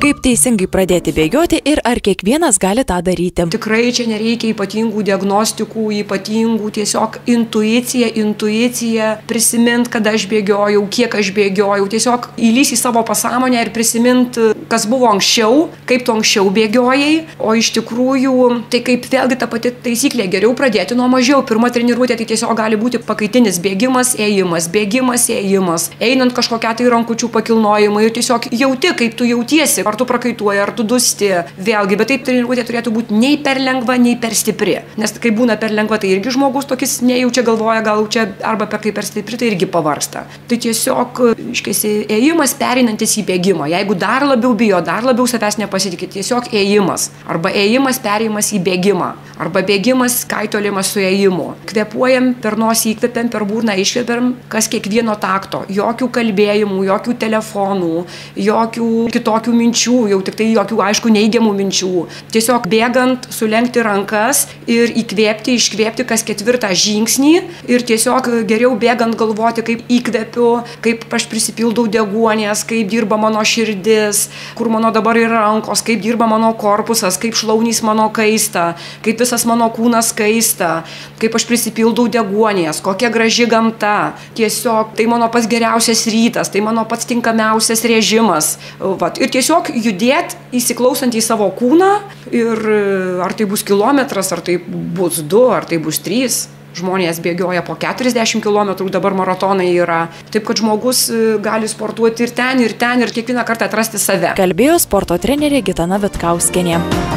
Kaip teisingai pradėti bėgioti ir ar kiekvienas gali tą daryti? Tikrai čia nereikia ypatingų diagnostikų, ypatingų tiesiog intuicija, prisimint, kada aš bėgiojau, kiek aš bėgiojau, tiesiog įlys į savo pasąmonę ir prisimint, kas buvo anksčiau, kaip tu anksčiau bėgiojai, o iš tikrųjų, tai kaip vėlgi ta pati taisyklė, geriau pradėti nuo mažiau. Pirma treniruotė tai tiesiog gali būti pakaitinis bėgimas, ėjimas, einant kažkokią tai rankučių pakilnojimą ir tiesiog jauti, kaip tu jautiesi. Ar tu prakaituoji, ar tu dusti, vėlgi, bet taip treniruotė turėtų būti nei per lengva, nei per stipri. Nes kai būna per lengva, tai irgi žmogus tokis nejaučia, galvoja, gal čia arba kai per stipri, tai irgi pavargsta. Tai tiesiog, iškėsi, ėjimas pereinantis į bėgimą. Jeigu dar labiau bijo, dar labiau savęs nepasitikė, tiesiog ėjimas. Arba ėjimas perėjimas į bėgimą. Arba bėgimas kaitolimas su ėjimu. Kvėpuojam per nosį, įkvepiam per burną, iškvepiam kas kiekvieno takto. Jokių kalbėjimų, jokių telefonų, jokių kitokių minčių. Jau tik tai jokių, aišku, neigiamų minčių. Tiesiog bėgant, sulenkti rankas ir įkvėpti, iškvėpti kas ketvirtą žingsnį ir tiesiog geriau bėgant galvoti, kaip įkvepiu, kaip aš prisipildau deguonies, kaip dirba mano širdis, kur mano dabar yra rankos, kaip dirba mano korpusas, kaip šlaunys mano kaista, kaip visas mano kūnas kaista, kaip aš prisipildau deguonies, kokia graži gamta. Tiesiog tai mano pats geriausias rytas, tai mano pats tinkamiausias režimas. Vat. Ir tiesiog judėti, įsiklausant į savo kūną ir ar tai bus kilometras, ar tai bus 2, ar tai bus 3. Žmonės bėgioja po 40 km, dabar maratonai yra. Taip, kad žmogus gali sportuoti ir ten, ir kiekvieną kartą atrasti save. Kalbėjo sporto trenerė Gitana Vitkauskienė.